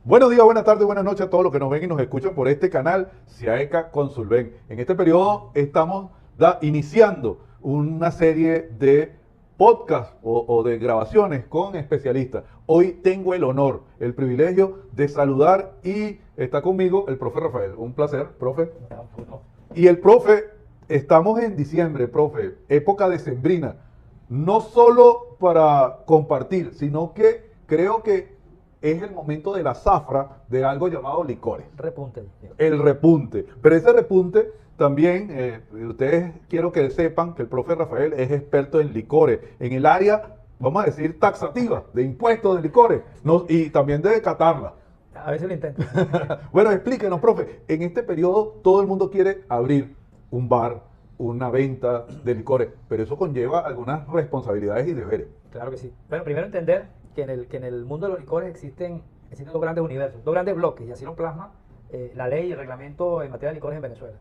Buenos días, buenas tardes, buenas noches a todos los que nos ven y nos escuchan por este canal Ciaeca Consulven. En este periodo estamos iniciando una serie de podcasts o de grabaciones con especialistas. Hoy tengo el honor, el privilegio de saludar y está conmigo el profe Rafael. Un placer, profe. Y el profe, estamos en diciembre, profe, época decembrina, no solo para compartir, sino que creo que es el momento de la zafra de algo llamado licores. Repunte. El repunte. Pero ese repunte también, ustedes quiero que sepan que el profe Rafael es experto en licores, en el área, vamos a decir, taxativa, de impuestos de licores, no, y también de catarla. A veces lo intento. Bueno, explíquenos, profe, en este periodo todo el mundo quiere abrir un bar, una venta de licores, pero eso conlleva algunas responsabilidades y deberes. Claro que sí. Bueno, primero entender que en el mundo de los licores existen dos grandes universos, dos grandes bloques, y así lo plasma la ley y el reglamento en materia de licores en Venezuela.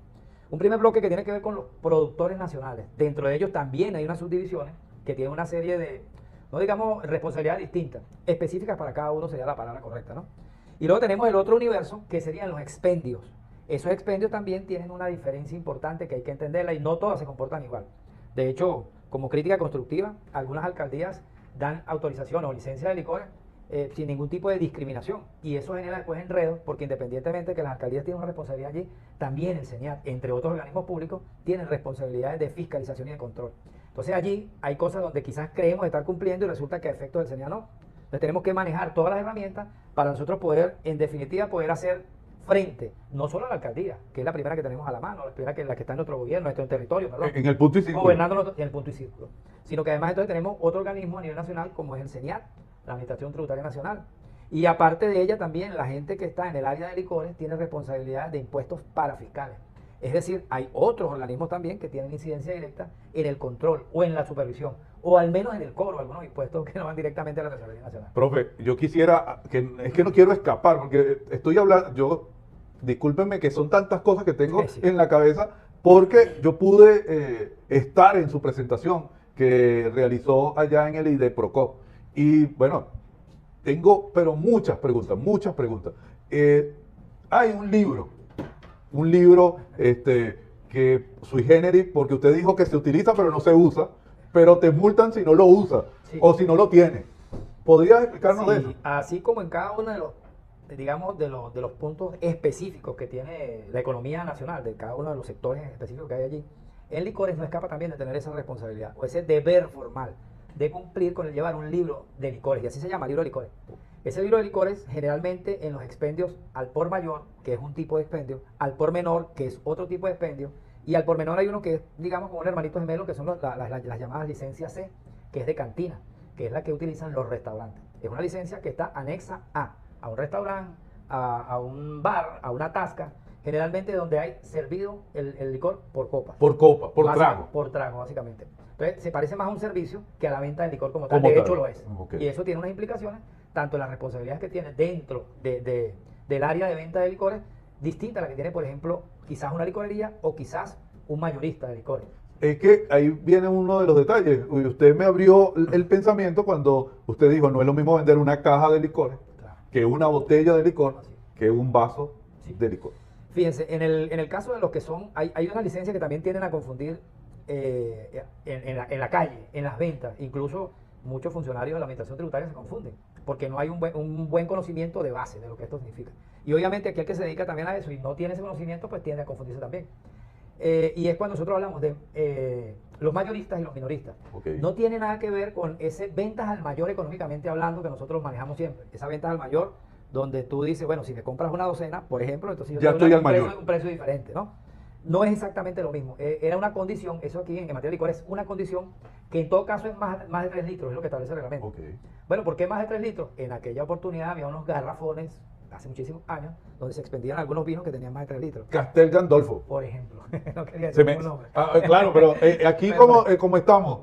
Un primer bloque que tiene que ver con los productores nacionales. Dentro de ellos también hay unas subdivisiones que tienen una serie de, no digamos, responsabilidades distintas, específicas para cada uno sería la palabra correcta, ¿no? Y luego tenemos el otro universo que serían los expendios. Esos expendios también tienen una diferencia importante que hay que entenderla y no todas se comportan igual. De hecho, como crítica constructiva, algunas alcaldías dan autorización o licencia de licores sin ningún tipo de discriminación. Y eso genera después enredos, porque independientemente de que las alcaldías tienen una responsabilidad allí, también el SENIAT, entre otros organismos públicos, tienen responsabilidades de fiscalización y de control. Entonces allí hay cosas donde quizás creemos estar cumpliendo y resulta que a efectos del SENIAT no. Entonces tenemos que manejar todas las herramientas para nosotros poder, en definitiva, poder hacer frente, no solo a la alcaldía, que es la primera que tenemos a la mano, la primera la que está en nuestro gobierno, en nuestro territorio, perdón, En el punto y círculo. gobernando en el punto y círculo, sino que además entonces tenemos otro organismo a nivel nacional como es el SENIAT, la Administración Tributaria Nacional, y aparte de ella también la gente que está en el área de licores tiene responsabilidades de impuestos parafiscales. Es decir, hay otros organismos también que tienen incidencia directa en el control o en la supervisión, o al menos en el cobro de algunos impuestos que no van directamente a la Tesorería Nacional. Profe, yo quisiera, es que no quiero escapar, porque estoy hablando, discúlpenme que son tantas cosas que tengo Sí. en la cabeza, porque yo pude estar en su presentación que realizó allá en el IDEPROCOP. Y bueno, tengo, pero muchas preguntas, muchas preguntas. Hay un libro que sui generis, porque usted dijo que se utiliza pero no se usa, pero te multan si no lo usa Sí. o si no lo tiene. ¿Podrías explicarnos de eso? Sí, así como en cada uno de los, digamos, de los puntos específicos que tiene la economía nacional, de cada uno de los sectores específicos que hay allí, el licores no escapa también de tener esa responsabilidad o ese deber formal de cumplir con el llevar un libro de licores, y así se llama, libro de licores. Ese libro de licores generalmente en los expendios al por mayor, que es un tipo de expendio, al por menor, que es otro tipo de expendio, y al por menor hay uno que es, digamos, como un hermanito gemelo, que son las llamadas licencias C, que es de cantina, que es la que utilizan los restaurantes. Es una licencia que está anexa a un restaurante, a un bar, a una tasca, generalmente donde hay servido el licor por copa. Por copa, por trago. Por trago, básicamente. Entonces, se parece más a un servicio que a la venta de licor como tal. Como De tal. hecho, lo es. Ok. Y eso tiene unas implicaciones, tanto en las responsabilidades que tiene dentro del área de venta de licores, distinta a la que tiene, por ejemplo, quizás una licorería o quizás un mayorista de licores. Es que ahí viene uno de los detalles. Usted me abrió el pensamiento cuando usted dijo, no es lo mismo vender una caja de licores Claro. que una botella de licor, Así. que un vaso Sí. de licor. Fíjense, en el caso de los que son, hay unas licencias que también tienden a confundir en la calle, en las ventas. Incluso muchos funcionarios de la administración tributaria se confunden, porque no hay un buen conocimiento de base de lo que esto significa. Y obviamente aquel que se dedica también a eso y no tiene ese conocimiento, pues tiende a confundirse también. Y es cuando nosotros hablamos de los mayoristas y los minoristas. Ok. No tiene nada que ver con ese ventas al mayor económicamente hablando que nosotros manejamos siempre. Esa ventas al mayor donde tú dices, bueno, si me compras una docena, por ejemplo, entonces yo Ya te doy estoy al mayor. un precio diferente, ¿no? No es exactamente lo mismo. Era una condición, eso aquí en materia de licor es una condición que en todo caso es más de 3 litros, es lo que establece el reglamento. Ok. Bueno, ¿por qué más de 3 litros? En aquella oportunidad había unos garrafones, hace muchísimos años, donde se expendían algunos vinos que tenían más de 3 litros. Castel Gandolfo. Por ejemplo, no quería Se decir me- ningún nombre. Claro, pero aquí como estamos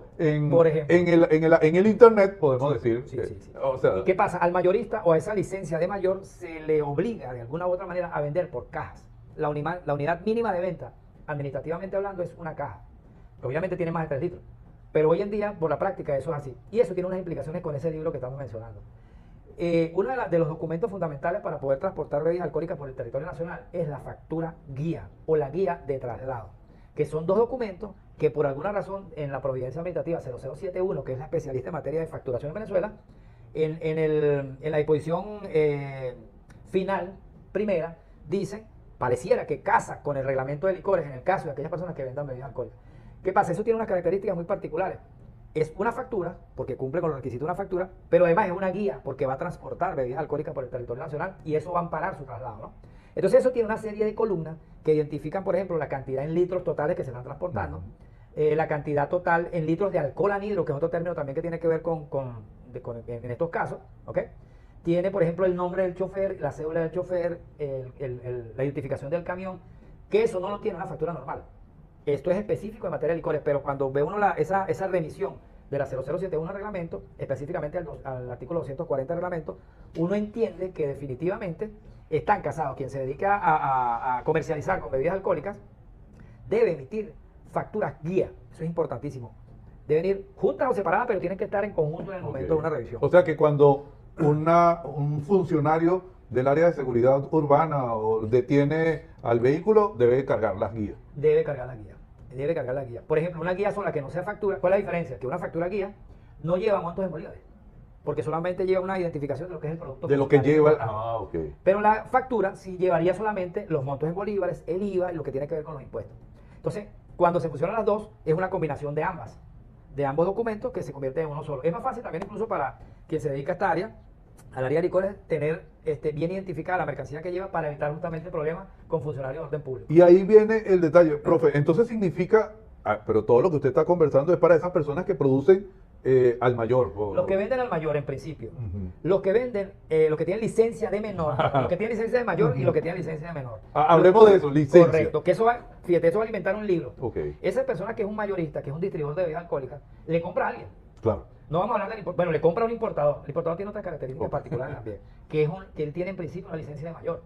Por ejemplo. en el internet, podemos decir. Sí, que, sí, sí. O sea, ¿Y qué pasa? Al mayorista o a esa licencia de mayor se le obliga de alguna u otra manera a vender por cajas. La unidad mínima de venta, administrativamente hablando, es una caja. Obviamente tiene más de 3 litros. Pero hoy en día, por la práctica, eso es así. Y eso tiene unas implicaciones con ese libro que estamos mencionando. uno de los documentos fundamentales para poder transportar bebidas alcohólicas por el territorio nacional es la factura guía o la guía de traslado, que son dos documentos que por alguna razón en la Providencia Administrativa 0071, que es la especialista en materia de facturación en Venezuela, en la disposición final, primera, dice, pareciera que casa con el reglamento de licores en el caso de aquellas personas que vendan bebidas alcohólicas. ¿Qué pasa? Eso tiene unas características muy particulares. Es una factura, porque cumple con los requisitos de una factura, pero además es una guía, porque va a transportar bebidas alcohólicas por el territorio nacional y eso va a amparar su traslado, ¿no? Entonces eso tiene una serie de columnas que identifican, por ejemplo, la cantidad en litros totales que se están transportando, la cantidad total en litros de alcohol anhidro, que es otro término también que tiene que ver en estos casos, ¿ok? Tiene, por ejemplo, el nombre del chofer, la cédula del chofer, la identificación del camión, que eso no lo tiene una factura normal. Esto es específico en materia de licores, pero cuando ve uno esa remisión de la 0071 reglamento, específicamente al artículo 240 del reglamento, uno entiende que definitivamente están casados. Quien se dedica a comercializar con bebidas alcohólicas debe emitir facturas guía. Eso es importantísimo. Deben ir juntas o separadas, pero tienen que estar en conjunto en el momento de una revisión. O sea que cuando un funcionario del área de seguridad urbana o detiene al vehículo, debe cargar las guías. Debe cargar la guía. Debe cargar la guía. Por ejemplo, una guía sola que no sea factura, ¿cuál es la diferencia? Que una factura guía no lleva montos en bolívares, porque solamente lleva una identificación de lo que es el producto. De lo que lleva. Ok. Pero la factura sí llevaría solamente los montos en bolívares, el IVA y lo que tiene que ver con los impuestos. Entonces, cuando se fusionan las dos, es una combinación de ambos documentos que se convierte en uno solo. Es más fácil también incluso para quien se dedica a esta área, al área de licores, tener bien identificada la mercancía que lleva para evitar justamente problemas con funcionarios de orden público. Y ahí viene el detalle, profe. Entonces significa, pero todo lo que usted está conversando es para esas personas que producen al mayor. Los que venden al mayor en principio. Los que venden, los que tienen licencia de menor, los que tienen licencia de mayor y los que tienen licencia de menor. Hablemos de eso, licencia. Correcto, que eso va, fíjate, eso va a alimentar un libro. Okay. Esa persona que es un mayorista, que es un distribuidor de bebidas alcohólicas, le compra a alguien. Claro. No vamos a hablar del importador. Bueno, le compra a un importador. El importador tiene otras características particulares también, que él tiene en principio una licencia de mayor.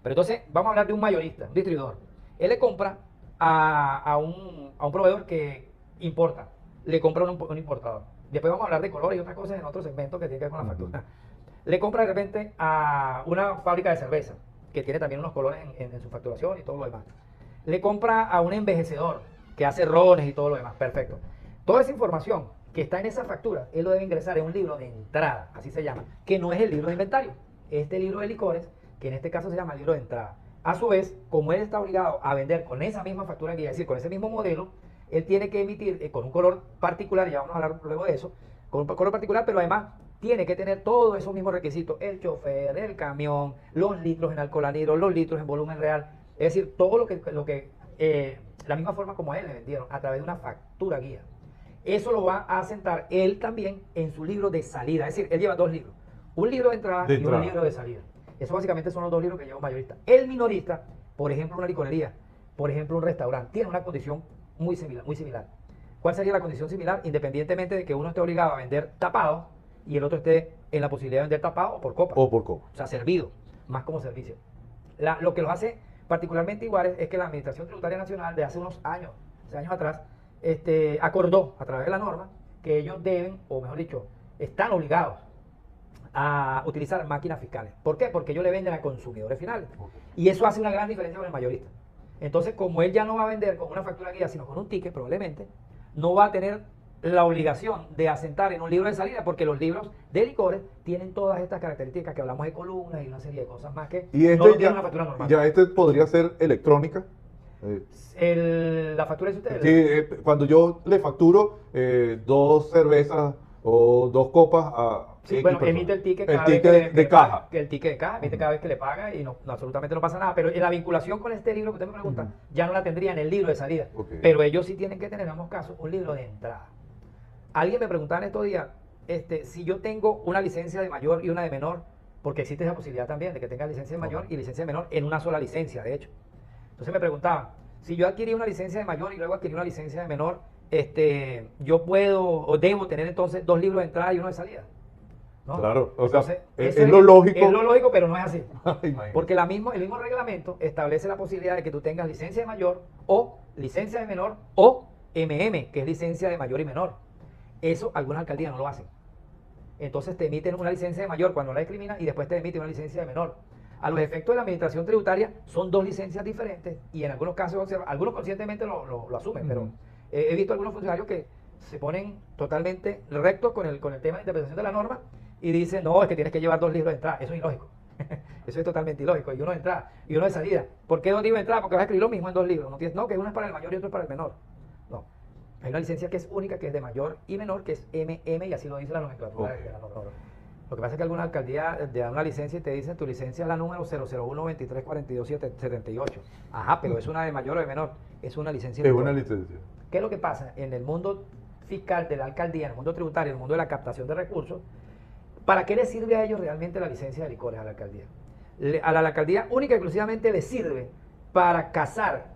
Pero entonces, vamos a hablar de un mayorista, un distribuidor. Él le compra a un proveedor que importa. Le compra a un importador. Después vamos a hablar de colores y otras cosas en otro segmento que tiene que ver con la factura. Le compra de repente a una fábrica de cerveza, que tiene también unos colores en su facturación y todo lo demás. Le compra a un envejecedor, que hace rones y todo lo demás. Perfecto. Toda esa información que está en esa factura, él lo debe ingresar en un libro de entrada, así se llama, que no es el libro de inventario. Este libro de licores, que en este caso se llama el libro de entrada. A su vez, como él está obligado a vender con esa misma factura guía, es decir, con ese mismo modelo, él tiene que emitir con un color particular, ya vamos a hablar luego de eso, con un color particular, pero además tiene que tener todos esos mismos requisitos, el chofer, el camión, los litros en alcohol anhidro, los litros en volumen real, es decir, todo la misma forma como a él le vendieron, a través de una factura guía. Eso lo va a asentar él también en su libro de salida. Es decir, él lleva dos libros. Un libro de entrada y un libro de salida. Eso básicamente son los dos libros que lleva un mayorista. El minorista, por ejemplo, una licorería, por ejemplo, un restaurante, tiene una condición muy similar. ¿Cuál sería la condición similar? Independientemente de que uno esté obligado a vender tapado y el otro esté en la posibilidad de vender tapado o por copa. O sea, servido, más como servicio. Lo que los hace particularmente iguales es que la Administración Tributaria Nacional de hace unos años atrás, acordó a través de la norma que ellos deben, o mejor dicho, están obligados a utilizar máquinas fiscales. ¿Por qué? Porque ellos le venden a consumidores finales. Y eso hace una gran diferencia con el mayorista. Entonces, como él ya no va a vender con una factura guía, sino con un ticket, probablemente, no va a tener la obligación de asentar en un libro de salida, porque los libros de licores tienen todas estas características que hablamos de columnas y una serie de cosas más que no tiene una factura normal. Ya podría ser electrónica. La factura de ustedes. Sí, cuando yo le facturo 2 cervezas o 2 copas a sí, bueno, emite el ticket cada vez de caja. El ticket de caja, emite cada vez que le paga y absolutamente no pasa nada. Pero en la vinculación con este libro que usted me pregunta, ya no la tendría en el libro de salida. Pero ellos sí tienen que tener, en ambos casos, un libro de entrada. Alguien me preguntaba en estos días, si yo tengo una licencia de mayor y una de menor, porque existe esa posibilidad también de que tenga licencia de mayor y licencia de menor en una sola licencia, de hecho. Entonces me preguntaban, si yo adquirí una licencia de mayor y luego adquirí una licencia de menor, yo puedo o debo tener entonces 2 libros de entrada y uno de salida. ¿No? Claro, o entonces, sea, es lo lógico. Es lo lógico, pero no es así. Porque el mismo reglamento establece la posibilidad de que tú tengas licencia de mayor o licencia de menor o MM, que es licencia de mayor y menor. Eso algunas alcaldías no lo hacen. entonces te emiten una licencia de mayor cuando la discriminan y después te emiten una licencia de menor. A los efectos de la administración tributaria son dos licencias diferentes y en algunos casos, algunos conscientemente lo asumen, pero he visto algunos funcionarios que se ponen totalmente rectos con el tema de interpretación de la norma y dicen, no, es que tienes que llevar 2 libros de entrada. Eso es ilógico. Eso es totalmente ilógico. Y uno de entrada y uno de salida. ¿Por qué 2 libros de entrada? Porque vas a escribir lo mismo en 2 libros. No, que uno es para el mayor y otro es para el menor. No. Hay una licencia que es única, que es de mayor y menor, que es MM, y así lo dice la nomenclatura de la norma. Lo que pasa es que alguna alcaldía te da una licencia y te dicen tu licencia es la número 001-23-42-78. Ajá, pero es una de mayor o de menor. Es una licencia. Es una licencia. ¿Qué es lo que pasa? En el mundo fiscal de la alcaldía, en el mundo tributario, en el mundo de la captación de recursos, ¿para qué le sirve a ellos realmente la licencia de licores a la alcaldía? A la alcaldía única y exclusivamente le sirve para casar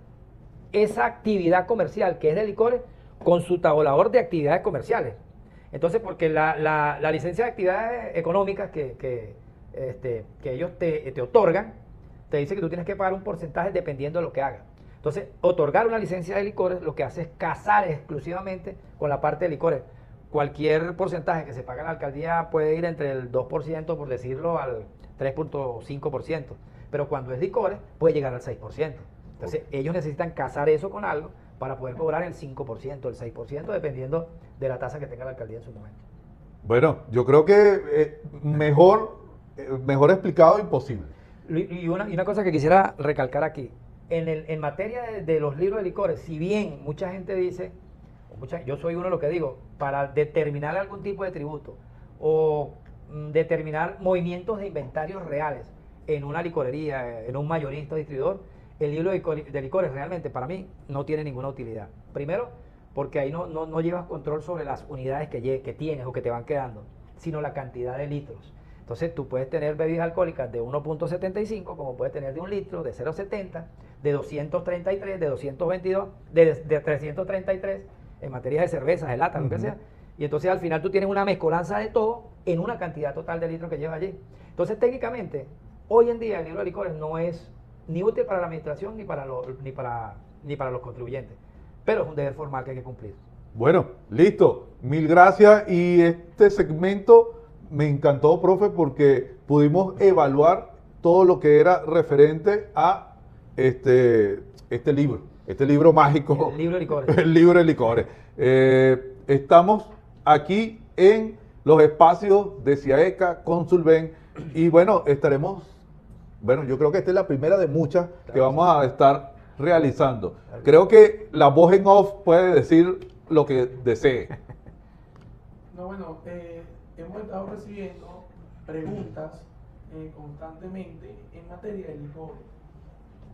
esa actividad comercial que es de licores con su tabulador de actividades comerciales. Entonces, porque la licencia de actividades económicas que ellos te otorgan, te dice que tú tienes que pagar un porcentaje dependiendo de lo que hagas. Entonces, otorgar una licencia de licores lo que hace es casar exclusivamente con la parte de licores. Cualquier porcentaje que se paga en la alcaldía puede ir entre el 2%, por decirlo, al 3.5%. Pero cuando es licores, puede llegar al 6%. Entonces, ellos necesitan casar eso con algo para poder cobrar el 5%, el 6%, dependiendo de la tasa que tenga la alcaldía en su momento. Bueno, yo creo que mejor explicado imposible. Y una cosa que quisiera recalcar aquí, en materia de los libros de licores, si bien mucha gente dice, yo soy uno de los que digo, para determinar algún tipo de tributo o determinar movimientos de inventarios reales en una licorería, en un mayorista o distribuidor, el libro de licores realmente para mí no tiene ninguna utilidad. Primero, porque ahí no llevas control sobre las unidades que tienes o que te van quedando, sino la cantidad de litros. Entonces tú puedes tener bebidas alcohólicas de 1.75, como puedes tener de 1 litro, de 0.70, de 233, de 222, de 333, en materia de cervezas, de lata, lo que sea. Y entonces al final tú tienes una mezcolanza de todo en una cantidad total de litros que lleva allí. Entonces técnicamente, hoy en día el libro de licores no es ni útil para la administración ni para los contribuyentes. Pero es un deber formal que hay que cumplir. Bueno, listo. Mil gracias. Y este segmento me encantó, profe, porque pudimos evaluar todo lo que era referente a este libro mágico. El libro de licores. El libro de licores. Estamos aquí en los espacios de CIAECA, Consulven, y bueno, yo creo que esta es la primera de muchas que vamos a estar realizando. Creo que la voz en off puede decir lo que desee. No, bueno, hemos estado recibiendo preguntas constantemente en materia de licores.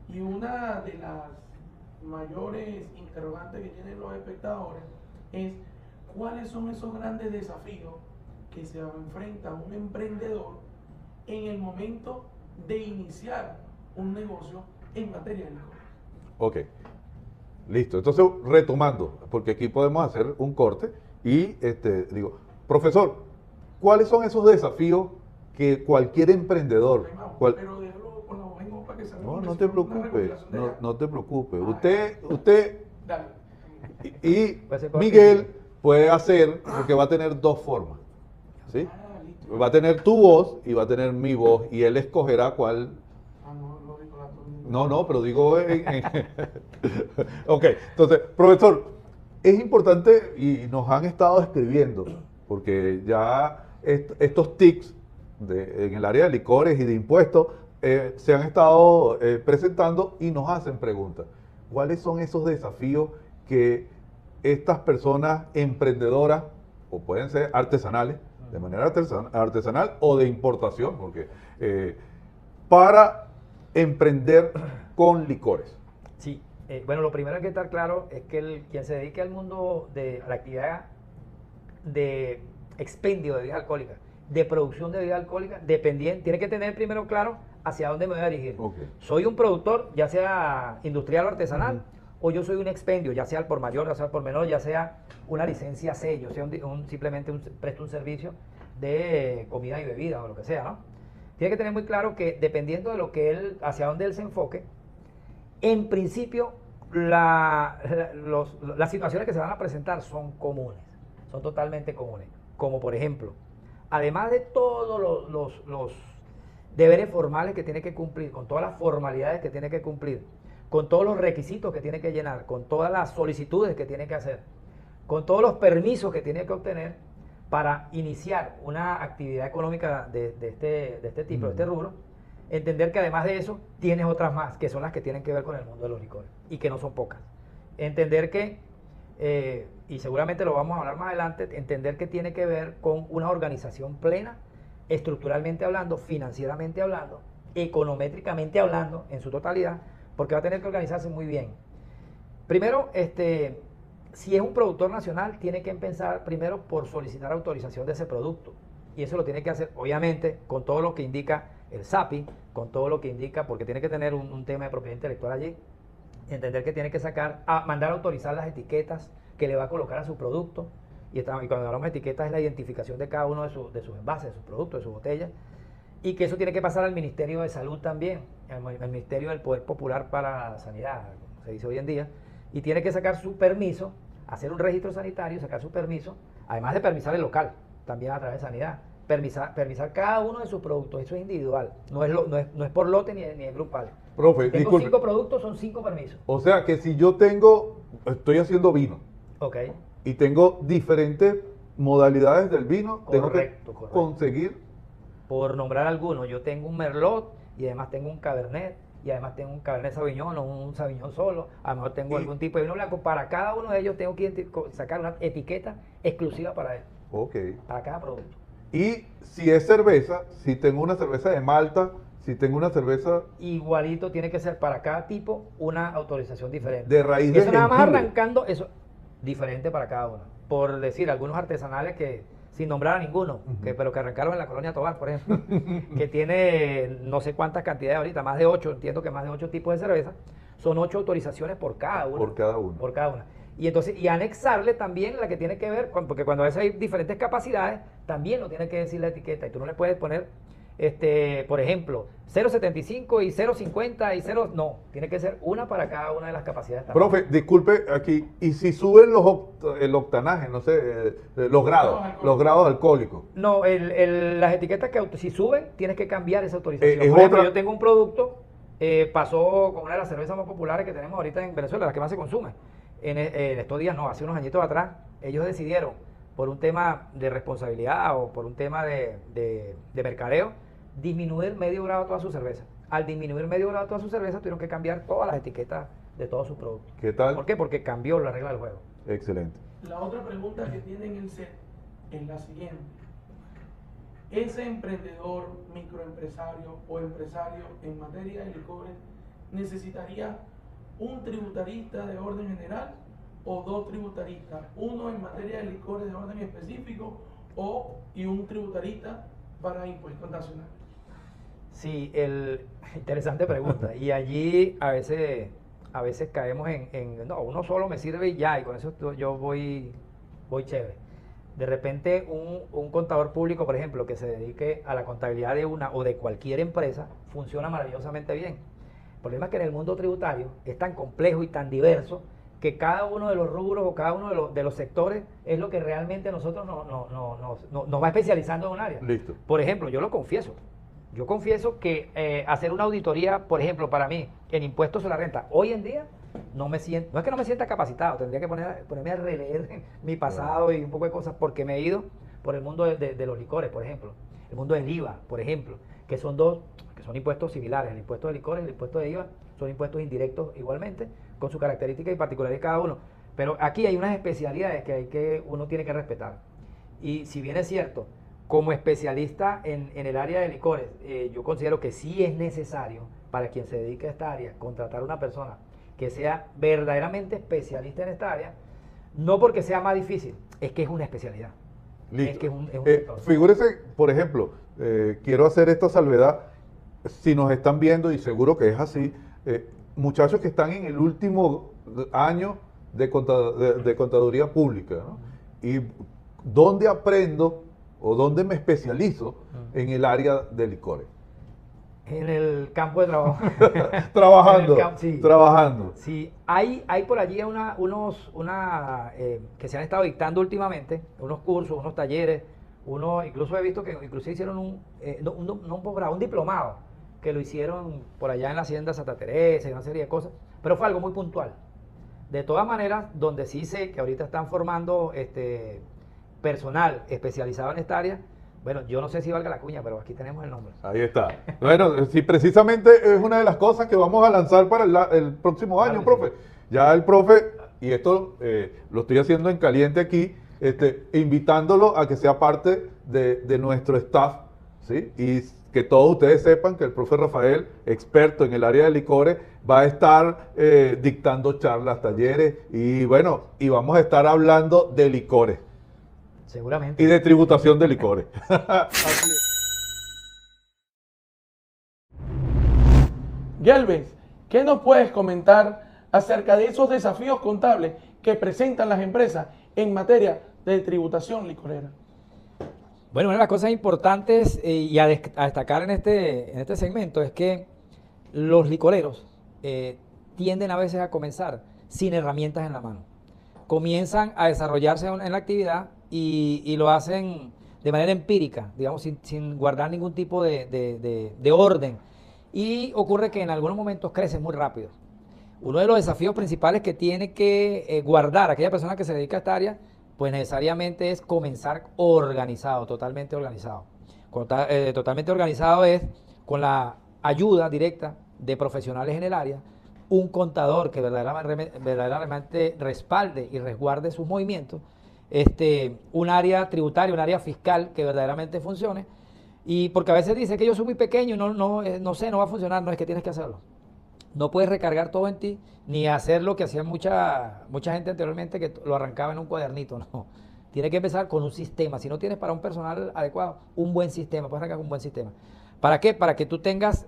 Y una de las mayores interrogantes que tienen los espectadores es cuáles son esos grandes desafíos que se enfrenta un emprendedor en el momento de iniciar un negocio en materia de licores. Ok, listo. Entonces, retomando, porque aquí podemos hacer un corte y profesor, ¿cuáles son esos desafíos que cualquier emprendedor... Pero déjalo con la voz en off para que salga No te preocupes, no te preocupes. Usted Dale. y Miguel puede hacer, porque va a tener dos formas, ¿sí? Listo. Va a tener tu voz y va a tener mi voz y él escogerá cuál... No, pero digo... Ok, entonces, profesor, es importante y nos han estado escribiendo, porque ya estos tics en el área de licores y de impuestos se han estado presentando y nos hacen preguntas. ¿Cuáles son esos desafíos que estas personas emprendedoras, o pueden ser artesanales, de manera artesanal o de importación, porque para emprender con licores? Sí, bueno, lo primero que hay que estar claro es que quien se dedique al mundo de la actividad de expendio de bebidas alcohólicas, de producción de bebidas alcohólicas, tiene que tener primero claro hacia dónde me voy a dirigir. Okay. Soy un productor, ya sea industrial o artesanal, o yo soy un expendio, ya sea al por mayor, ya sea al por menor, ya sea una licencia C, yo sea simplemente presto un servicio de comida y bebida o lo que sea, ¿no? Tiene que tener muy claro que dependiendo de hacia dónde él se enfoque, en principio las situaciones que se van a presentar son comunes, son totalmente comunes. Como por ejemplo, además de todos los deberes formales que tiene que cumplir, con todas las formalidades que tiene que cumplir, con todos los requisitos que tiene que llenar, con todas las solicitudes que tiene que hacer, con todos los permisos que tiene que obtener para iniciar una actividad económica de este tipo, de este rubro, entender que además de eso tienes otras más, que son las que tienen que ver con el mundo de los licores, y que no son pocas. Entender que, y seguramente lo vamos a hablar más adelante, entender que tiene que ver con una organización plena, estructuralmente hablando, financieramente hablando, econométricamente hablando, en su totalidad, porque va a tener que organizarse muy bien. Primero, si es un productor nacional, tiene que empezar primero por solicitar autorización de ese producto. Y eso lo tiene que hacer, obviamente, con todo lo que indica el SAPI, con todo lo que indica, porque tiene que tener un tema de propiedad intelectual allí, entender que tiene que mandar a autorizar las etiquetas que le va a colocar a su producto. Y cuando hablamos de etiquetas es la identificación de cada uno de sus envases, de sus productos, de sus botellas. Y que eso tiene que pasar al Ministerio de Salud también, al Ministerio del Poder Popular para la Sanidad, como se dice hoy en día, y tiene que sacar su permiso, hacer un registro sanitario, sacar su permiso, además de permisar el local, también a través de Sanidad, permisar cada uno de sus productos, eso es individual, no es por lote ni es grupal. Profe, Tengo disculpe. 5 productos, son 5 permisos. O sea que si yo estoy haciendo vino Ok. y tengo diferentes modalidades del vino, tengo que Correcto. conseguir. Por nombrar algunos, yo tengo un Merlot y además tengo un Cabernet y además tengo un Cabernet Sauvignon o un Sauvignon solo, a lo mejor tengo algún tipo de vino blanco. Para cada uno de ellos tengo que sacar una etiqueta exclusiva para él, Ok. para cada producto. Y si es cerveza, si tengo una cerveza de Malta, si tengo una cerveza Igualito tiene que ser para cada tipo una autorización diferente. de raíz de Eso nada más jengibre. arrancando, eso diferente para cada uno. Por decir, algunos artesanales que, sin nombrar a ninguno, pero que arrancaron en la colonia Tobar, por ejemplo, que tiene no sé cuántas cantidades ahorita, más de 8, entiendo que más de 8 tipos de cerveza, son 8 autorizaciones por cada uno. Por cada uno. Por cada una. Y entonces, y anexarle también la que tiene que ver, porque cuando a veces hay diferentes capacidades, también lo tiene que decir la etiqueta, y tú no le puedes poner, por ejemplo, 0.75 y 0.50 y 0, no, tiene que ser una para cada una de las capacidades. También. Profe, disculpe aquí, y si suben el octanaje, no sé, los grados alcohólicos. No, las etiquetas que si suben, tienes que cambiar esa autorización. Es Por ejemplo, otra- yo tengo un producto, pasó con una de las cervezas más populares que tenemos ahorita en Venezuela, las que más se consumen. En estos días, no, hace unos añitos atrás, ellos decidieron, por un tema de responsabilidad o por un tema de mercadeo, disminuir medio grado toda su cerveza. Al disminuir medio grado toda su cerveza, tuvieron que cambiar todas las etiquetas de todos sus productos. ¿Qué tal? ¿Por qué? Porque cambió la regla del juego. Excelente. La otra pregunta que tiene en el set es la siguiente. ¿Ese emprendedor, microempresario o empresario en materia de licores necesitaría un tributarista de orden general o 2 tributaristas? Uno en materia de licores de orden específico y un tributarista para impuestos nacionales. Sí, interesante pregunta. Y allí a veces caemos no, uno solo me sirve y ya, y con eso yo voy chévere. De repente un contador público, por ejemplo, que se dedique a la contabilidad de una o de cualquier empresa, funciona maravillosamente bien. El problema es que en el mundo tributario es tan complejo y tan diverso que cada uno de los rubros o cada uno de los sectores es lo que realmente nosotros nos va especializando en un área. Listo. Por ejemplo, yo lo confieso. Yo confieso que hacer una auditoría, por ejemplo, para mí, en impuestos sobre la renta, hoy en día no es que no me sienta capacitado, tendría que ponerme a releer mi pasado y un poco de cosas, porque me he ido por el mundo de los licores, por ejemplo, el mundo del IVA, por ejemplo, que son impuestos similares. El impuesto de licores y el impuesto de IVA son impuestos indirectos igualmente, con sus características y particularidades cada uno. Pero aquí hay unas especialidades que uno tiene que respetar. Y si bien es cierto, como especialista en el área de licores, yo considero que sí es necesario para quien se dedique a esta área contratar una persona que sea verdaderamente especialista en esta área, no porque sea más difícil, es que es una especialidad. Listo. Es que es un sector. Figúrese, por ejemplo, quiero hacer esta salvedad, si nos están viendo, y seguro que es así, muchachos que están en el último año de contaduría pública, ¿no? Y ¿dónde aprendo o dónde me especializo en el área de licores? En el campo de trabajo. Trabajando, En el sí. trabajando. Sí, hay por allí que se han estado dictando últimamente, unos cursos, unos talleres, Uno, incluso he visto que incluso hicieron no un posgrado, un diplomado, que lo hicieron por allá en la Hacienda Santa Teresa y una serie de cosas, pero fue algo muy puntual. De todas maneras, donde sí sé que ahorita están formando personal especializado en esta área, bueno, yo no sé si valga la cuña, pero aquí tenemos el nombre. Ahí está. Bueno, sí, precisamente es una de las cosas que vamos a lanzar para el próximo año, Claro, profe. Ya el profe, y esto lo estoy haciendo en caliente aquí, invitándolo a que sea parte de nuestro staff, ¿sí? Y que todos ustedes sepan que el profe Rafael, experto en el área de licores, va a estar dictando charlas, talleres, y bueno, y vamos a estar hablando de licores Seguramente. y de tributación de licores. Así es. Gelbes, ¿qué nos puedes comentar acerca de esos desafíos contables que presentan las empresas en materia de tributación licorera? Bueno, una de las cosas importantes y a destacar en este segmento es que los licoreros tienden a veces a comenzar sin herramientas en la mano. Comienzan a desarrollarse en la actividad y lo hacen de manera empírica, digamos, sin guardar ningún tipo de orden. Y ocurre que en algunos momentos crecen muy rápido. Uno de los desafíos principales que tiene que guardar aquella persona que se dedica a esta área, pues necesariamente es comenzar organizado, totalmente organizado. Totalmente organizado es con la ayuda directa de profesionales en el área, un contador que verdaderamente respalde y resguarde sus movimientos, un área tributaria, un área fiscal que verdaderamente funcione. Y porque a veces dice que yo soy muy pequeño y no sé, no va a funcionar, no es que tienes que hacerlo. No puedes recargar todo en ti, ni hacer lo que hacía mucha gente anteriormente, que lo arrancaba en un cuadernito, no. Tienes que empezar con un sistema. Si no tienes para un personal adecuado, un buen sistema, puedes arrancar con un buen sistema. ¿Para qué? Para que tú tengas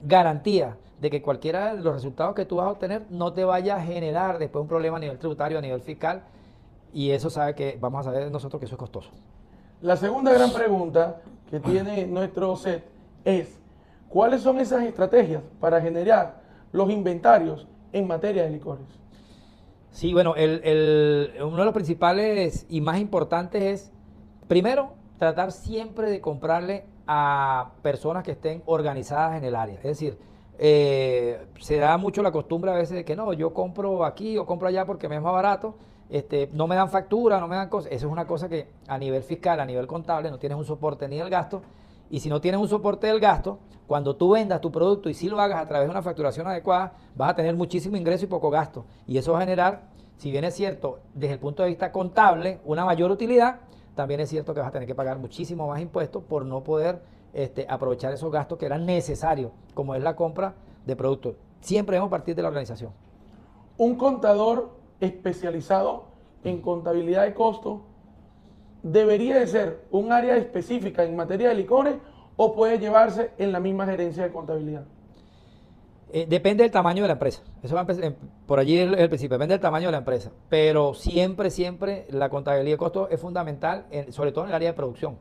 garantía de que cualquiera de los resultados que tú vas a obtener no te vaya a generar después un problema a nivel tributario, a nivel fiscal, y eso vamos a saber nosotros que eso es costoso. La segunda gran pregunta que tiene nuestro set es: ¿cuáles son esas estrategias para generar los inventarios en materia de licores? Sí, bueno, uno de los principales y más importantes es, primero, tratar siempre de comprarle a personas que estén organizadas en el área. Es decir, se da mucho la costumbre a veces de que no, yo compro aquí o compro allá porque me es más barato, no me dan factura, no me dan cosas. Eso es una cosa que a nivel fiscal, a nivel contable, no tienes un soporte ni del gasto. Y si no tienes un soporte del gasto, cuando tú vendas tu producto y si lo hagas a través de una facturación adecuada, vas a tener muchísimo ingreso y poco gasto. Y eso va a generar, si bien es cierto, desde el punto de vista contable, una mayor utilidad, también es cierto que vas a tener que pagar muchísimo más impuestos por no poder aprovechar esos gastos que eran necesarios, como es la compra de productos. Siempre debemos partir de la organización. Un contador especializado en contabilidad de costos debería de ser un área específica en materia de licores o puede llevarse en la misma gerencia de contabilidad. Depende del tamaño de la empresa. Eso va a empezar, por allí es el principio, depende del tamaño de la empresa. Pero siempre la contabilidad de costos es fundamental, sobre todo en el área de producción.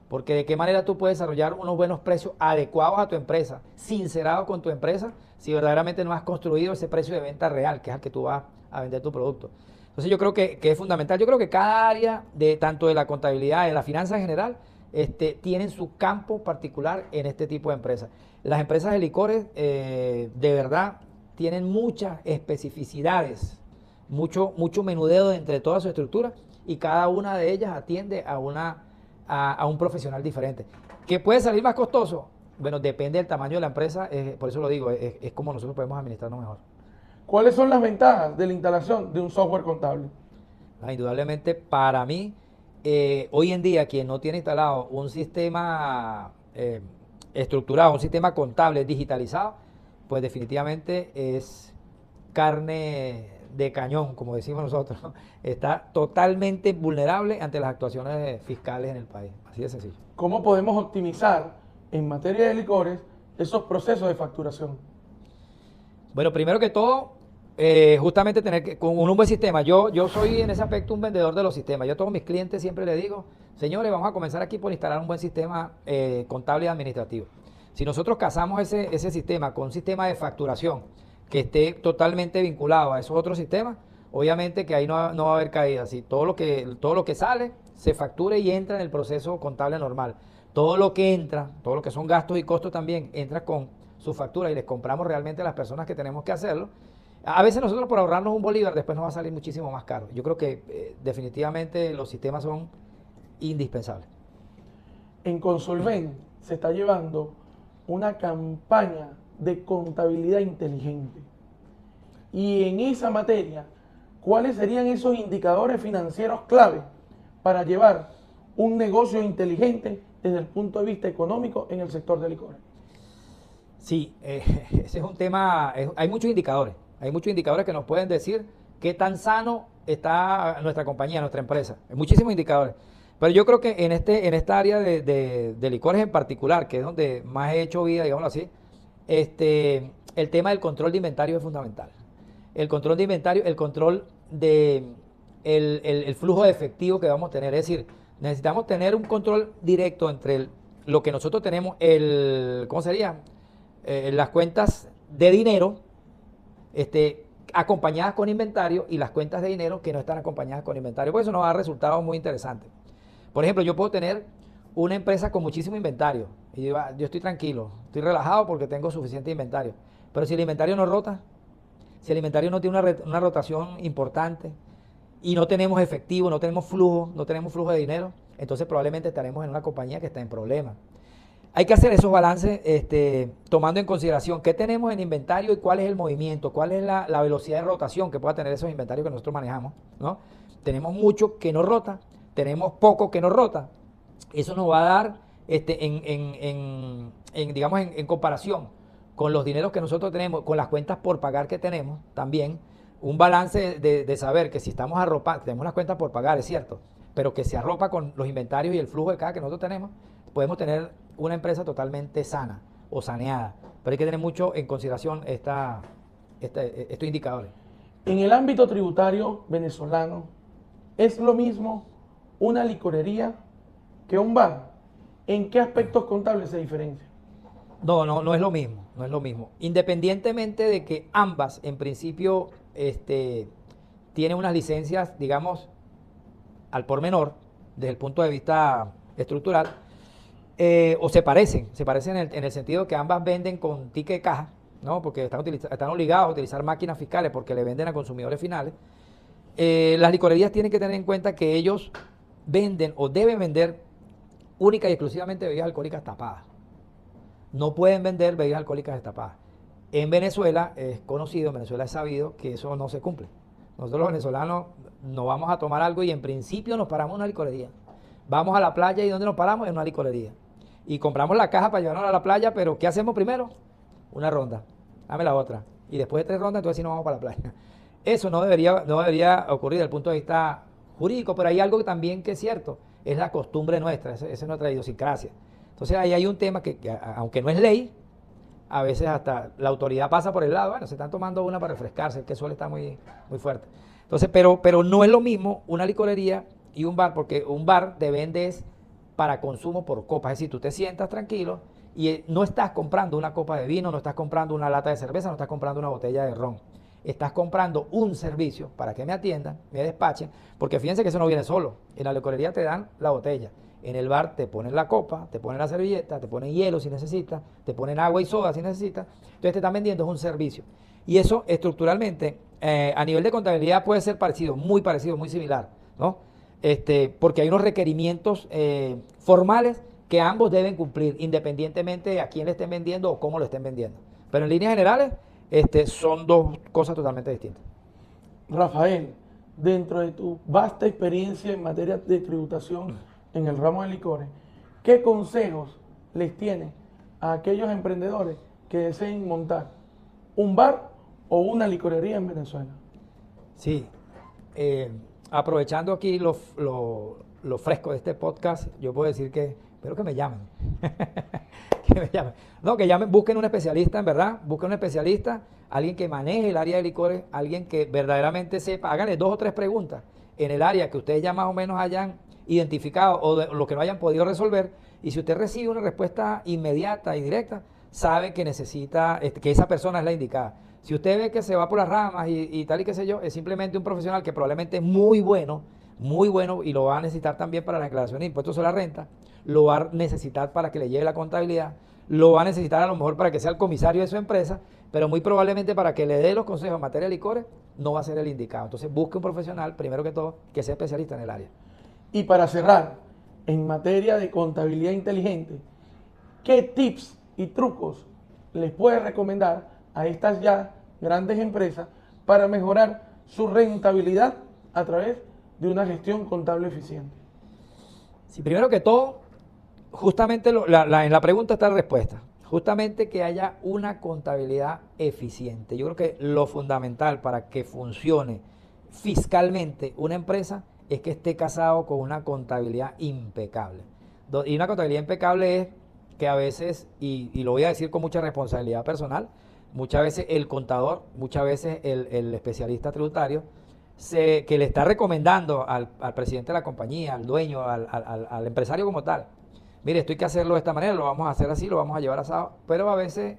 Porque de qué manera tú puedes desarrollar unos buenos precios adecuados a tu empresa, sincerados con tu empresa, si verdaderamente no has construido ese precio de venta real, que es al que tú vas a vender tu producto. Entonces yo creo que es fundamental. Yo creo que cada área, tanto de la contabilidad, de la finanza en general, tienen su campo particular en este tipo de empresas. Las empresas de licores, de verdad, tienen muchas especificidades, mucho menudeo entre toda su estructura y cada una de ellas atiende a un profesional diferente. ¿Qué puede salir más costoso? Bueno, depende del tamaño de la empresa, por eso lo digo, es como nosotros podemos administrarnos mejor. ¿Cuáles son las ventajas de la instalación de un software contable? Indudablemente, para mí, hoy en día, quien no tiene instalado un sistema estructurado, un sistema contable digitalizado, pues definitivamente es carne de cañón, como decimos nosotros, ¿no? Está totalmente vulnerable ante las actuaciones fiscales en el país. Así de sencillo. ¿Cómo podemos optimizar en materia de licores esos procesos de facturación? Bueno, primero que todo, justamente con un buen sistema. Yo soy en ese aspecto un vendedor de los sistemas. Yo a todos mis clientes siempre les digo, señores, vamos a comenzar aquí por instalar un buen sistema contable y administrativo. Si nosotros casamos ese sistema con un sistema de facturación que esté totalmente vinculado a esos otros sistemas, obviamente que ahí no va a haber caída. Si todo lo que sale se factura y entra en el proceso contable normal. Todo lo que entra, todo lo que son gastos y costos también, entra con su factura y les compramos realmente a las personas que tenemos que hacerlo. A veces nosotros por ahorrarnos un bolívar después nos va a salir muchísimo más caro. Yo creo que definitivamente los sistemas son indispensables. En Consolven se está llevando una campaña de contabilidad inteligente. Y en esa materia, ¿cuáles serían esos indicadores financieros clave para llevar un negocio inteligente desde el punto de vista económico en el sector de licores? Sí, ese es un tema, hay muchos indicadores que nos pueden decir qué tan sano está nuestra compañía, nuestra empresa. Hay muchísimos indicadores. Pero yo creo que en esta área de licores en particular, que es donde más he hecho vida, digámoslo así, el tema del control de inventario es fundamental. El control de inventario, el control de el flujo de efectivo que vamos a tener. Es decir, necesitamos tener un control directo entre lo que nosotros tenemos, ¿cómo sería? Las cuentas de dinero acompañadas con inventario y las cuentas de dinero que no están acompañadas con inventario. Por eso nos da resultados muy interesantes. Por ejemplo, yo puedo tener una empresa con muchísimo inventario y yo estoy tranquilo, estoy relajado porque tengo suficiente inventario. Pero si el inventario no rota, si el inventario no tiene una rotación importante y no tenemos efectivo, no tenemos flujo de dinero, entonces probablemente estaremos en una compañía que está en problemas. Hay que hacer esos balances tomando en consideración qué tenemos en inventario y cuál es el movimiento, cuál es la velocidad de rotación que pueda tener esos inventarios que nosotros manejamos, ¿no? Tenemos mucho que no rota, tenemos poco que no rota. Eso nos va a dar, digamos, en comparación con los dineros que nosotros tenemos, con las cuentas por pagar que tenemos, también un balance de saber que si estamos arropados, tenemos las cuentas por pagar, es cierto, pero que se arropa con los inventarios y el flujo de caja que nosotros tenemos, podemos tener una empresa totalmente sana o saneada. Pero hay que tener mucho en consideración estos indicadores. En el ámbito tributario venezolano, ¿es lo mismo una licorería que un bar? ¿En qué aspectos contables se diferencia? No es lo mismo, no es lo mismo. Independientemente de que ambas, en principio, tienen unas licencias, digamos, al por menor, desde el punto de vista estructural, o se parecen en el sentido que ambas venden con ticket de caja, ¿no? Porque están obligados a utilizar máquinas fiscales porque le venden a consumidores finales. Las licorerías tienen que tener en cuenta que ellos venden o deben vender única y exclusivamente bebidas alcohólicas tapadas. No pueden vender bebidas alcohólicas destapadas. En Venezuela es conocido, en Venezuela es sabido que eso no se cumple. Nosotros los venezolanos no vamos a tomar algo y en principio nos paramos en una licorería. Vamos a la playa y ¿dónde nos paramos? En una licorería. Y compramos la caja para llevarnos a la playa, pero ¿qué hacemos primero? Una ronda. Dame la otra. Y después de 3 rondas, entonces sí nos vamos para la playa. Eso no debería ocurrir desde el punto de vista jurídico, pero hay algo también que es cierto. Es la costumbre nuestra, esa es nuestra idiosincrasia. Entonces ahí hay un tema que aunque no es ley, a veces hasta la autoridad pasa por el lado, bueno, se están tomando una para refrescarse, el que suele estar muy, muy fuerte. Entonces, pero no es lo mismo una licorería y un bar, porque un bar te vendes para consumo por copas, es decir, tú te sientas tranquilo y no estás comprando una copa de vino, no estás comprando una lata de cerveza, no estás comprando una botella de ron. Estás comprando un servicio para que me atiendan, me despachen, porque fíjense que eso no viene solo. En la licorería te dan la botella, en el bar te ponen la copa, te ponen la servilleta, te ponen hielo si necesitas, te ponen agua y soda si necesitas. Entonces te están vendiendo, es un servicio. Y eso estructuralmente, a nivel de contabilidad puede ser parecido, muy similar, ¿no? Porque hay unos requerimientos formales que ambos deben cumplir, independientemente de a quién le estén vendiendo o cómo lo estén vendiendo. Pero en líneas generales, son dos cosas totalmente distintas. Rafael, dentro de tu vasta experiencia en materia de tributación en el ramo de licores, ¿qué consejos les tienes a aquellos emprendedores que deseen montar un bar o una licorería en Venezuela? Sí, aprovechando aquí lo fresco de este podcast, yo puedo decir que espero que me llamen. Que me llamen. No, que llamen, busquen un especialista, en verdad, busquen un especialista, alguien que maneje el área de licores, alguien que verdaderamente sepa, háganle 2 o 3 preguntas en el área que ustedes ya más o menos hayan identificado o lo que no hayan podido resolver, y si usted recibe una respuesta inmediata y directa, sabe que necesita, que esa persona es la indicada. Si usted ve que se va por las ramas y tal y qué sé yo, es simplemente un profesional que probablemente es muy bueno muy bueno y lo va a necesitar también para la declaración de impuestos sobre la renta, lo va a necesitar para que le lleve la contabilidad, lo va a necesitar a lo mejor para que sea el comisario de su empresa, pero muy probablemente para que le dé los consejos en materia de licores no va a ser el indicado. Entonces busque un profesional, primero que todo, que sea especialista en el área. Y para cerrar, en materia de contabilidad inteligente, ¿qué tips y trucos les puede recomendar a estas ya grandes empresas para mejorar su rentabilidad a través de una gestión contable eficiente? Sí, primero que todo, justamente en la pregunta está la respuesta. Justamente que haya una contabilidad eficiente. Yo creo que lo fundamental para que funcione fiscalmente una empresa es que esté casado con una contabilidad impecable. Y una contabilidad impecable es que a veces, y lo voy a decir con mucha responsabilidad personal, muchas veces el contador, muchas veces el especialista tributario, que le está recomendando al presidente de la compañía, al dueño, al empresario como tal, mire, esto hay que hacerlo de esta manera, lo vamos a hacer así, lo vamos a llevar asado, pero a veces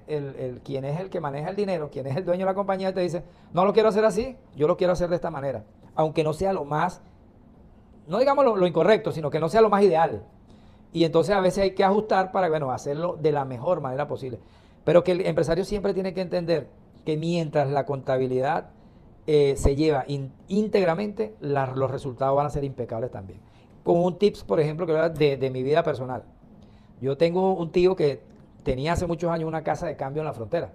quien es el que maneja el dinero, quien es el dueño de la compañía, te dice, no lo quiero hacer así, yo lo quiero hacer de esta manera, aunque no sea lo más, no digamos lo incorrecto, sino que no sea lo más ideal. Y entonces a veces hay que ajustar para, bueno, hacerlo de la mejor manera posible. Pero que el empresario siempre tiene que entender que mientras la contabilidad se lleva íntegramente, los resultados van a ser impecables también. Con un tips, por ejemplo, que de mi vida personal. Yo tengo un tío que tenía hace muchos años una casa de cambio en la frontera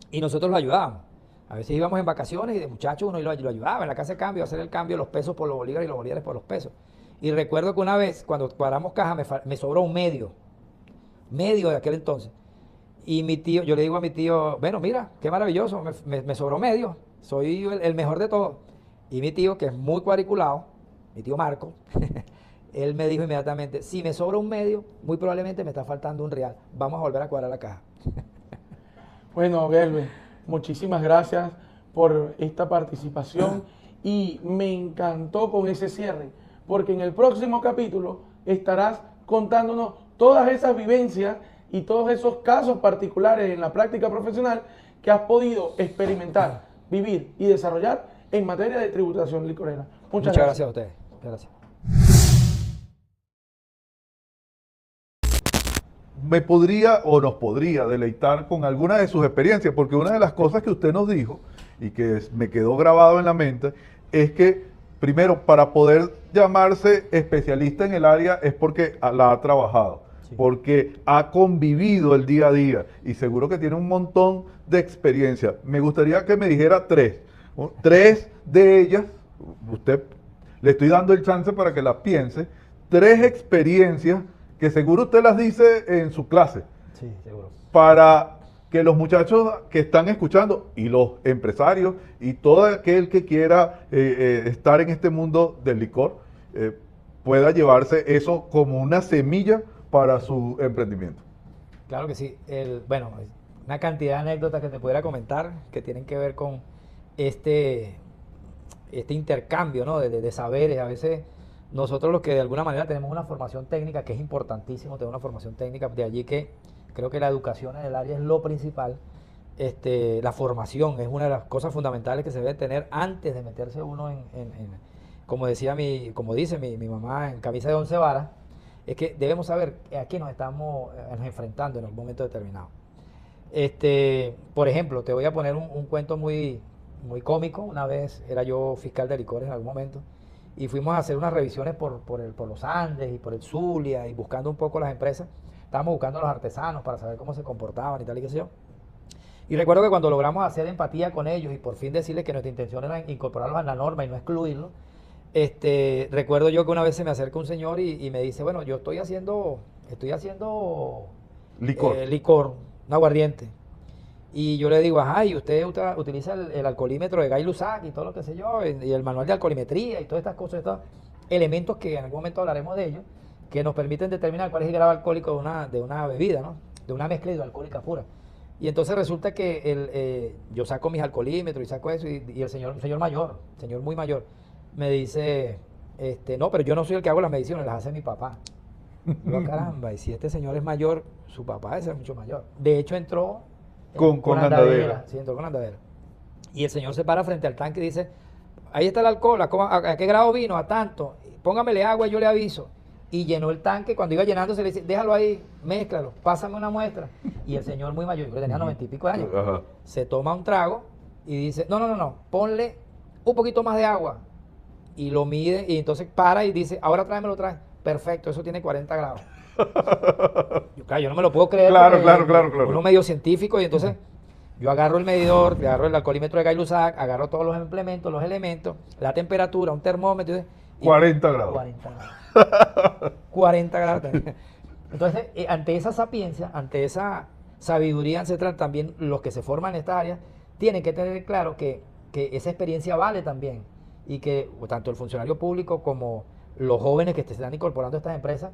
y nosotros lo ayudábamos. A veces íbamos en vacaciones y de muchachos uno lo ayudaba en la casa de cambio a hacer el cambio, los pesos por los bolívares y los bolívares por los pesos. Y recuerdo que una vez, cuando cuadramos caja, me sobró un medio de aquel entonces. Y mi tío, yo le digo a mi tío, bueno, mira, qué maravilloso, me sobró medio, soy el mejor de todos. Y mi tío, que es muy cuadriculado, mi tío Marco, él me dijo inmediatamente, si me sobra un medio, muy probablemente me está faltando un real, vamos a volver a cuadrar la caja. Bueno, Gelber, muchísimas gracias por esta participación y me encantó con ese cierre, porque en el próximo capítulo estarás contándonos todas esas vivencias y todos esos casos particulares en la práctica profesional que has podido experimentar, vivir y desarrollar en materia de tributación licorera. Muchas gracias a ustedes. Gracias. Me podría o nos podría deleitar con alguna de sus experiencias, porque una de las cosas que usted nos dijo y que me quedó grabado en la mente es que, primero, para poder llamarse especialista en el área es porque la ha trabajado, sí, porque ha convivido el día a día y seguro que tiene un montón de experiencia. Me gustaría que me dijera tres de ellas, usted le estoy dando el chance para que las piense, tres experiencias que seguro usted las dice en su clase. Sí, seguro. Para que los muchachos que están escuchando y los empresarios y todo aquel que quiera estar en este mundo del licor pueda llevarse eso como una semilla para su emprendimiento. Claro que sí. Bueno, una cantidad de anécdotas que te pudiera comentar que tienen que ver con este intercambio, ¿no? de saberes. A veces nosotros los que de alguna manera tenemos una formación técnica, que es importantísimo tener una formación técnica, de allí que creo que la educación en el área es lo principal. La formación es una de las cosas fundamentales que se debe tener antes de meterse uno como dice mi mamá, en camisa de 11 varas, es que debemos saber a qué nos estamos enfrentando en un momento determinado. Por ejemplo, te voy a poner un cuento muy cómico. Una vez era yo fiscal de licores en algún momento y fuimos a hacer unas revisiones por los Andes y por el Zulia y buscando un poco las empresas. Estábamos buscando a los artesanos para saber cómo se comportaban y tal y qué sé yo. Y recuerdo que cuando logramos hacer empatía con ellos y por fin decirles que nuestra intención era incorporarlos a la norma y no excluirlos, recuerdo yo que una vez se me acerca un señor y me dice, bueno, yo estoy haciendo licor, un aguardiente. Y yo le digo, ajá, y usted utiliza el alcoholímetro de Gay-Lussac y todo lo que sé yo, y el manual de alcoholimetría y todas estas cosas, estos elementos que en algún momento hablaremos de ellos, que nos permiten determinar cuál es el grado alcohólico de una bebida, ¿no? De una mezcla hidroalcohólica pura. Y entonces resulta que yo saco mis alcoholímetros y saco eso, y el señor muy mayor, me dice, no, pero yo no soy el que hago las mediciones, las hace mi papá. Yo, caramba, y si este señor es mayor, su papá debe ser mucho mayor. De hecho, entró con andadera. Sí, entró con andadera. Y el señor se para frente al tanque y dice, ahí está el alcohol, ¿a qué grado vino? A tanto. póngamele agua y yo le aviso. Y llenó el tanque, cuando iba llenando se le dice, déjalo ahí, mézclalo, pásame una muestra. Y el señor muy mayor, yo creo que tenía 90 y pico de años, Ajá. se toma un trago y dice, no, ponle un poquito más de agua. Y lo mide y entonces para y dice, ahora tráemelo otra vez. Perfecto, eso tiene 40 grados. Claro, yo no me lo puedo creer. Claro, porque claro. Uno medio científico y entonces yo agarro el medidor, agarro el alcoholímetro de Gay-Lussac, agarro todos los implementos, los elementos, la temperatura, un termómetro. Y 40 grados. 40 grados. 40 grados. Entonces, ante esa sapiencia, ante esa sabiduría ancestral, también los que se forman en esta área tienen que tener claro que esa experiencia vale también y que tanto el funcionario público como los jóvenes que se están incorporando a estas empresas,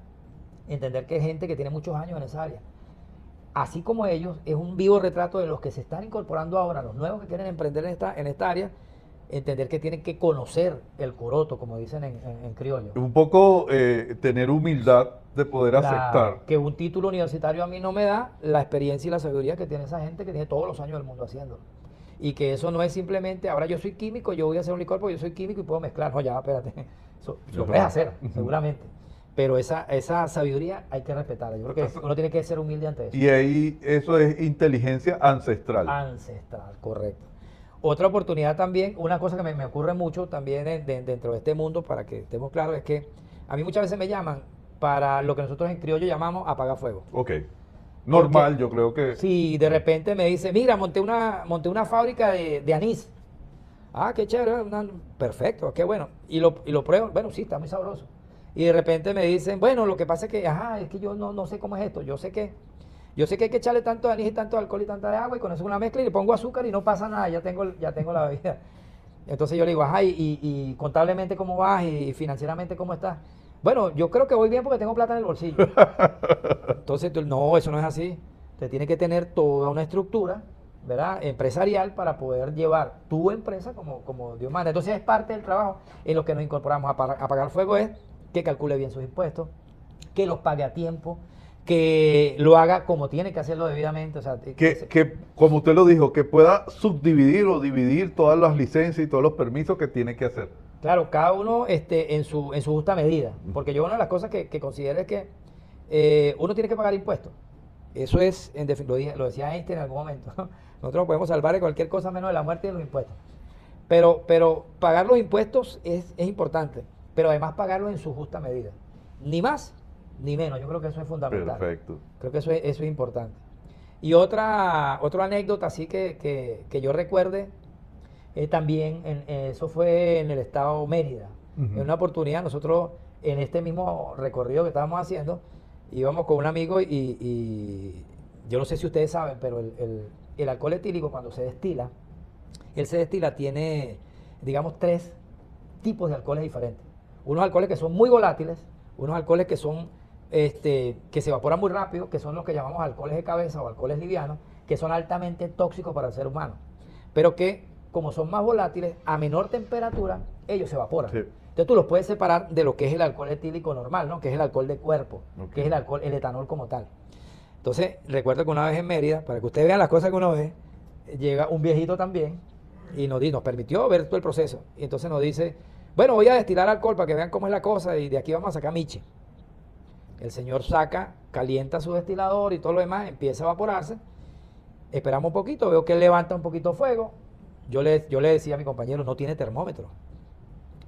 entender que hay gente que tiene muchos años en esa área. Así como ellos, es un vivo retrato de los que se están incorporando ahora, los nuevos que quieren emprender en esta área, entender que tienen que conocer el coroto, como dicen en criollo. Un poco tener humildad de poder aceptar. Que un título universitario a mí no me da la experiencia y la sabiduría que tiene esa gente que tiene todos los años del mundo haciendo. Y que eso no es simplemente, ahora yo soy químico, yo voy a hacer un licor porque yo soy químico y puedo mezclar. No, ya, espérate. Eso lo puedes hacer, seguramente. Pero esa sabiduría hay que respetarla. Yo creo que uno tiene que ser humilde ante eso. Y ahí eso es inteligencia ancestral. Ancestral, correcto. Otra oportunidad también, una cosa que me ocurre mucho también dentro de este mundo, para que estemos claros, es que a mí muchas veces me llaman para lo que nosotros en criollo llamamos apagar fuego. Ok. Normal, Porque, yo creo que... si de repente me dice, mira, monté una fábrica de anís. Ah, qué chévere, perfecto, qué bueno. Y lo pruebo, bueno, sí, está muy sabroso. Y de repente me dicen, bueno, lo que pasa es que, es que yo no sé cómo es esto. Yo sé que hay que echarle tanto de anís y tanto de alcohol y tanta de agua y con eso una mezcla y le pongo azúcar y no pasa nada, ya tengo la bebida. Entonces yo le digo, y contablemente cómo vas y financieramente cómo estás. Bueno, yo creo que voy bien porque tengo plata en el bolsillo. Entonces, no, eso no es así. Usted tiene que tener toda una estructura, ¿verdad?, empresarial para poder llevar tu empresa como Dios manda. Entonces es parte del trabajo en lo que nos incorporamos a apagar fuego, es que calcule bien sus impuestos, que los pague a tiempo, que lo haga como tiene que hacerlo debidamente. O sea, que, como usted lo dijo, que pueda subdividir o dividir todas las licencias y todos los permisos que tiene que hacer. Claro, cada uno en su justa medida. Porque yo una de las cosas que considero es que uno tiene que pagar impuestos. Eso es, lo decía Einstein en algún momento. Nosotros podemos salvar de cualquier cosa menos de la muerte y de los impuestos. Pero pagar los impuestos es importante. Pero además pagarlo en su justa medida. Ni más ni menos. Yo creo que eso es fundamental. Perfecto. Creo que eso es importante. Y otra anécdota así que yo recuerde, también, eso fue en el estado Mérida. En una oportunidad nosotros, en este mismo recorrido que estábamos haciendo, íbamos con un amigo y yo no sé si ustedes saben, pero el alcohol etílico cuando se destila, tiene, digamos, 3 tipos de alcoholes diferentes. Unos alcoholes que son muy volátiles, unos alcoholes que son que se evaporan muy rápido, que son los que llamamos alcoholes de cabeza o alcoholes livianos, que son altamente tóxicos para el ser humano, pero que como son más volátiles, a menor temperatura, ellos se evaporan. Sí. Entonces tú los puedes separar de lo que es el alcohol etílico normal, ¿no?, que es el alcohol de cuerpo, Okay. que es el etanol como tal. Entonces, recuerdo que una vez en Mérida, para que ustedes vean las cosas que uno ve, llega un viejito también y nos permitió ver todo el proceso. Y entonces nos dice, bueno, voy a destilar alcohol para que vean cómo es la cosa y de aquí vamos a sacar miche. El señor calienta su destilador y todo lo demás, empieza a evaporarse. Esperamos un poquito, veo que él levanta un poquito fuego. Yo le decía a mi compañero, no tiene termómetro,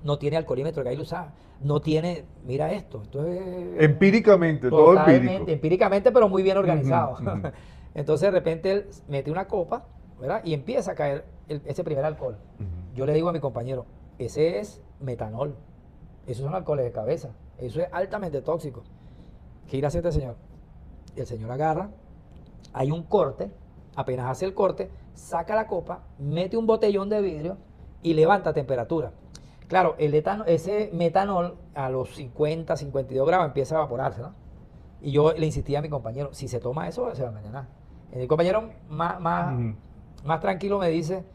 no tiene alcoholímetro que ahí lo usaba, no tiene, mira esto es Empíricamente, todo empírico. Empíricamente, pero muy bien organizado. Ujú. Entonces de repente él mete una copa, ¿verdad?, y empieza a caer ese primer alcohol. Yo le digo a mi compañero, ese es metanol, esos son alcoholes de cabeza, eso es altamente tóxico. ¿Qué irá a hacer este señor? El señor agarra, hay un corte, apenas hace el corte, saca la copa, mete un botellón de vidrio y levanta temperatura. Claro, ese metanol a los 50, 52 grados empieza a evaporarse, ¿no? Y yo le insistí a mi compañero, si se toma eso, se va a envenenar. El compañero más tranquilo me dice,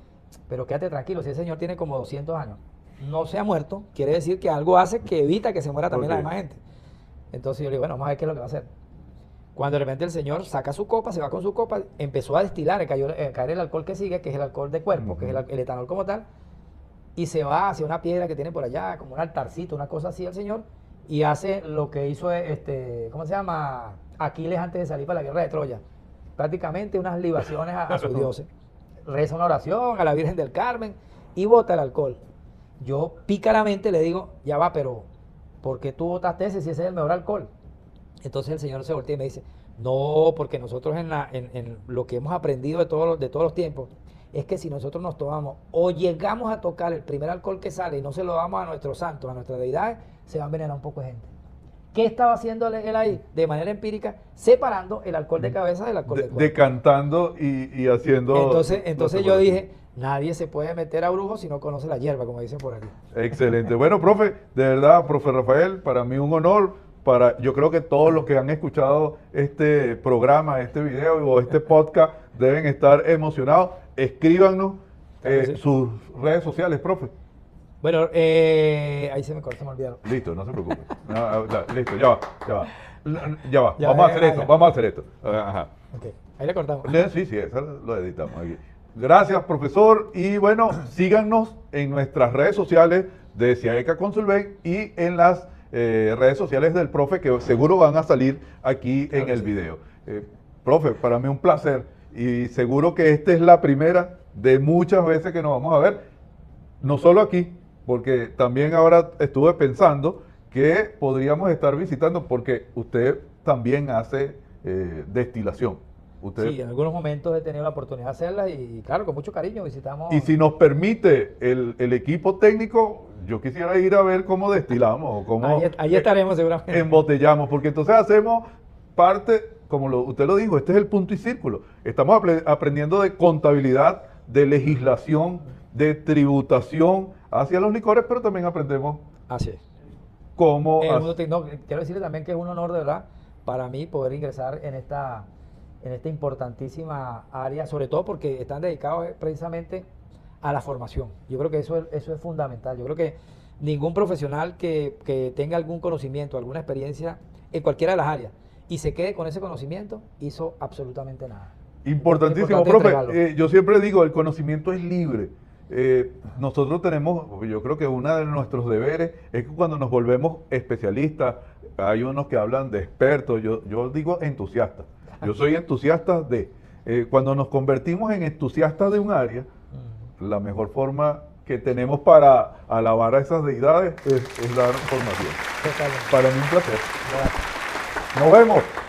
pero quédate tranquilo, si ese señor tiene como 200 años, no se ha muerto, quiere decir que algo hace que evita que se muera también la demás gente. Entonces yo le digo, bueno, vamos a ver qué es lo que va a hacer. Cuando de repente el señor saca su copa, se va con su copa, empezó a destilar, caer el alcohol que sigue, que es el alcohol de cuerpo, que es el etanol como tal. y se va hacia una piedra que tiene por allá, como un altarcito, una cosa así el señor, y hace lo que hizo ¿cómo se llama? Aquiles antes de salir para la guerra de Troya. Prácticamente unas libaciones a sus dioses. Reza una oración a la Virgen del Carmen y bota el alcohol. Yo pícaramente le digo, ya va, pero ¿por qué tú botaste ese si ese es el mejor alcohol? Entonces el señor se voltea y me dice, no, porque nosotros en lo que hemos aprendido de todos los tiempos, es que si nosotros nos tomamos o llegamos a tocar el primer alcohol que sale y no se lo damos a nuestros santos, a nuestras deidades, se va a envenenar un poco de gente. ¿Qué estaba haciendo él ahí? De manera empírica, separando el alcohol de cabeza del alcohol de cuerpo. Decantando y haciendo... Entonces yo dije, nadie se puede meter a brujo si no conoce la hierba, como dicen por aquí. Excelente. Bueno, profe, de verdad, profe Rafael, para mí un honor. Yo creo que todos los que han escuchado este programa, este video o este podcast deben estar emocionados. Escríbanos Sí. sus redes sociales, profe. Bueno, ahí se me olvidaron. Listo, no se preocupe. Listo, ya va. Ya, Vamos a hacer esto. Ajá. Ok, ahí le cortamos. Sí, eso lo editamos aquí. Gracias, profesor. Y bueno, síganos en nuestras redes sociales de Ciaeca Consulven y en las redes sociales del profe, que seguro van a salir aquí Claro en el sí. video. Profe, para mí un placer y seguro que esta es la primera de muchas veces que nos vamos a ver, no solo aquí, porque también ahora estuve pensando que podríamos estar visitando, porque usted también hace destilación. Usted, Sí, en algunos momentos he tenido la oportunidad de hacerlas y claro, con mucho cariño visitamos. y si nos permite el equipo técnico, yo quisiera ir a ver cómo destilamos o cómo Ahí estaremos seguramente. embotellamos, porque entonces hacemos parte, como usted lo dijo, este es el punto y círculo. Estamos aprendiendo de contabilidad, de legislación, de tributación hacia los licores, pero también aprendemos Así es. cómo... Quiero decirle también que es un honor de verdad para mí poder ingresar en esta importantísima área, sobre todo porque están dedicados precisamente a la formación. Yo creo que eso es fundamental. Yo creo que ningún profesional que tenga algún conocimiento, alguna experiencia en cualquiera de las áreas y se quede con ese conocimiento, hizo absolutamente nada. Importantísimo, Importante profe. entregarlo. Yo siempre digo, el conocimiento es libre. Nosotros tenemos, yo creo que uno de nuestros deberes es que cuando nos volvemos especialistas, hay unos que hablan de expertos, yo digo entusiastas. Yo soy entusiasta cuando nos convertimos en entusiastas de un área, la mejor forma que tenemos para alabar a esas deidades es dar formación. Totalmente. Para mí un placer. Gracias. Nos vemos.